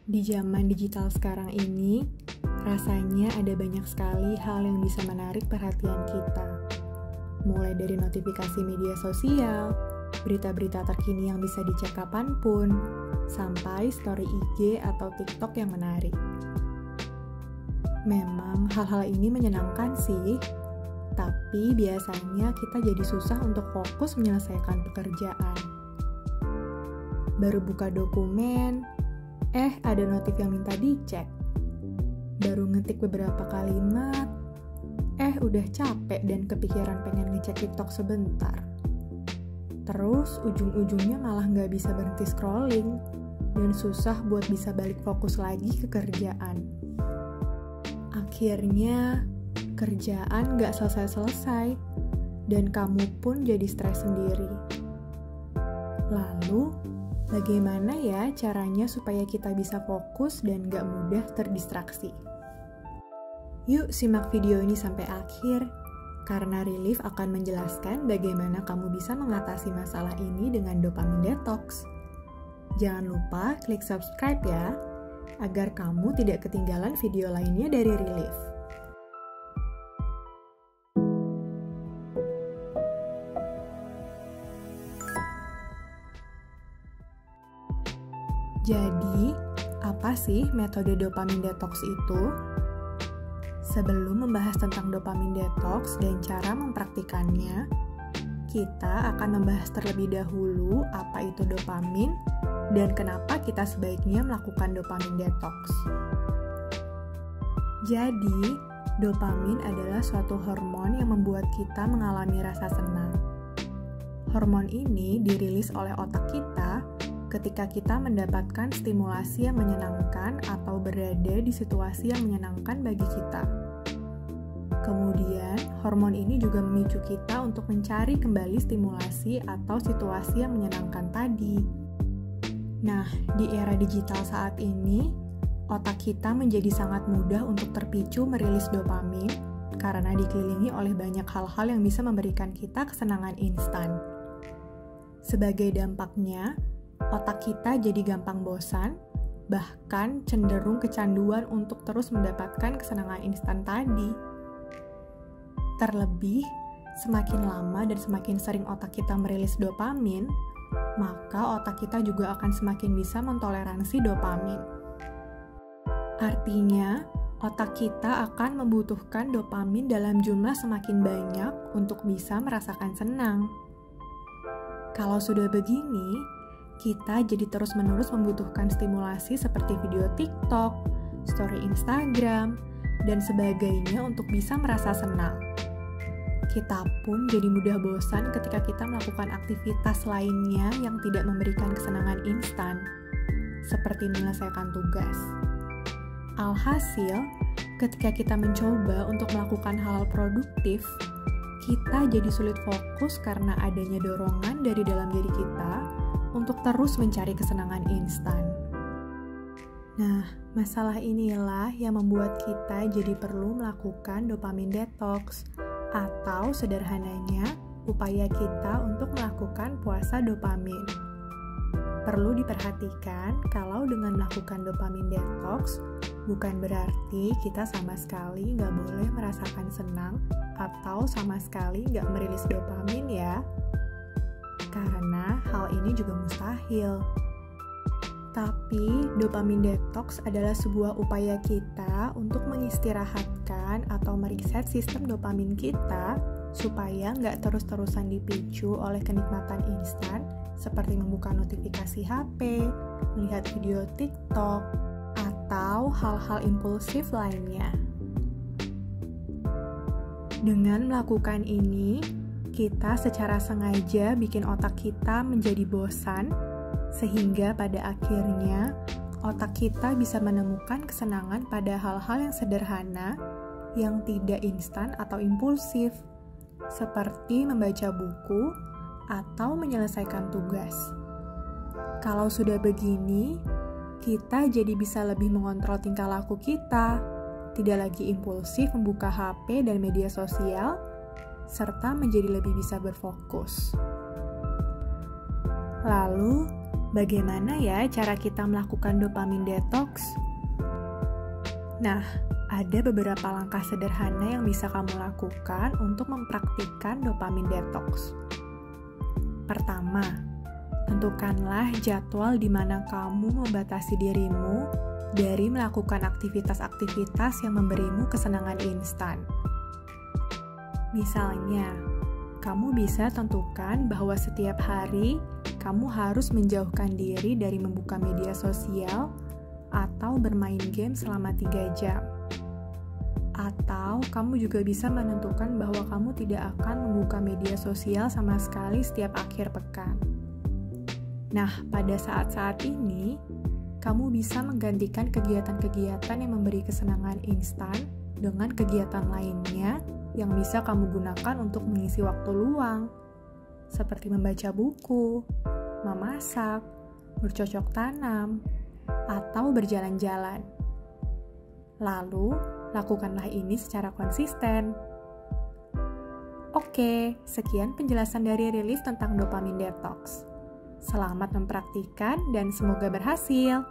Di zaman digital sekarang ini, rasanya ada banyak sekali hal yang bisa menarik perhatian kita. Mulai dari notifikasi media sosial, berita-berita terkini yang bisa dicek kapanpun, sampai story IG atau TikTok yang menarik. Memang hal-hal ini menyenangkan sih, tapi biasanya kita jadi susah untuk fokus menyelesaikan pekerjaan. Baru buka dokumen, ada notif yang minta dicek. Baru ngetik beberapa kalimat, udah capek dan kepikiran pengen ngecek TikTok sebentar. Terus ujung-ujungnya malah nggak bisa berhenti scrolling, dan susah buat bisa balik fokus lagi ke kerjaan. Akhirnya, kerjaan nggak selesai-selesai, dan kamu pun jadi stres sendiri. Lalu, bagaimana ya caranya supaya kita bisa fokus dan gak mudah terdistraksi? Yuk simak video ini sampai akhir, karena Relief akan menjelaskan bagaimana kamu bisa mengatasi masalah ini dengan dopamin detox. Jangan lupa klik subscribe ya, agar kamu tidak ketinggalan video lainnya dari Relief. Jadi, apa sih metode dopamin detox itu? Sebelum membahas tentang dopamin detox dan cara mempraktikannya, kita akan membahas terlebih dahulu apa itu dopamin dan kenapa kita sebaiknya melakukan dopamin detox. Jadi, dopamin adalah suatu hormon yang membuat kita mengalami rasa senang. Hormon ini dirilis oleh otak kita ketika kita mendapatkan stimulasi yang menyenangkan atau berada di situasi yang menyenangkan bagi kita. Kemudian, hormon ini juga memicu kita untuk mencari kembali stimulasi atau situasi yang menyenangkan tadi. Nah, di era digital saat ini, otak kita menjadi sangat mudah untuk terpicu merilis dopamin karena dikelilingi oleh banyak hal-hal yang bisa memberikan kita kesenangan instan. Sebagai dampaknya, otak kita jadi gampang bosan, bahkan cenderung kecanduan untuk terus mendapatkan kesenangan instan tadi. Terlebih, semakin lama dan semakin sering otak kita merilis dopamin, maka otak kita juga akan semakin bisa mentoleransi dopamin. Artinya, otak kita akan membutuhkan dopamin dalam jumlah semakin banyak untuk bisa merasakan senang. Kalau sudah begini, kita jadi terus-menerus membutuhkan stimulasi seperti video TikTok, story Instagram, dan sebagainya untuk bisa merasa senang. Kita pun jadi mudah bosan ketika kita melakukan aktivitas lainnya yang tidak memberikan kesenangan instan, seperti menyelesaikan tugas. Alhasil, ketika kita mencoba untuk melakukan hal-hal produktif, kita jadi sulit fokus karena adanya dorongan dari dalam diri kita untuk terus mencari kesenangan instan. Nah, masalah inilah yang membuat kita jadi perlu melakukan dopamin detox, atau sederhananya, upaya kita untuk melakukan puasa dopamin. Perlu diperhatikan kalau dengan melakukan dopamin detox, bukan berarti kita sama sekali nggak boleh merasakan senang atau sama sekali nggak merilis dopamin ya. Karena hal ini juga mustahil. Tapi, dopamin detox adalah sebuah upaya kita untuk mengistirahatkan atau mereset sistem dopamin kita supaya nggak terus-terusan dipicu oleh kenikmatan instan seperti membuka notifikasi HP, melihat video TikTok, atau hal-hal impulsif lainnya. Dengan melakukan ini, kita secara sengaja bikin otak kita menjadi bosan, sehingga pada akhirnya otak kita bisa menemukan kesenangan pada hal-hal yang sederhana yang tidak instan atau impulsif, seperti membaca buku atau menyelesaikan tugas. Kalau sudah begini, kita jadi bisa lebih mengontrol tingkah laku kita, tidak lagi impulsif membuka HP dan media sosial, serta menjadi lebih bisa berfokus. Lalu, Bagaimana ya cara kita melakukan dopamin detox? Nah, ada beberapa langkah sederhana yang bisa kamu lakukan untuk mempraktikkan dopamin detox. Pertama, tentukanlah jadwal di mana kamu membatasi dirimu dari melakukan aktivitas-aktivitas yang memberimu kesenangan instan. Misalnya, kamu bisa tentukan bahwa setiap hari kamu harus menjauhkan diri dari membuka media sosial atau bermain game selama 3 jam. Atau kamu juga bisa menentukan bahwa kamu tidak akan membuka media sosial sama sekali setiap akhir pekan. Nah, pada saat-saat ini, kamu bisa menggantikan kegiatan-kegiatan yang memberi kesenangan instan dengan kegiatan lainnya yang bisa kamu gunakan untuk mengisi waktu luang, seperti membaca buku, memasak, bercocok tanam, atau berjalan-jalan. Lalu, lakukanlah ini secara konsisten. Oke, sekian penjelasan dari Relief tentang dopamin detox. Selamat mempraktikkan dan semoga berhasil.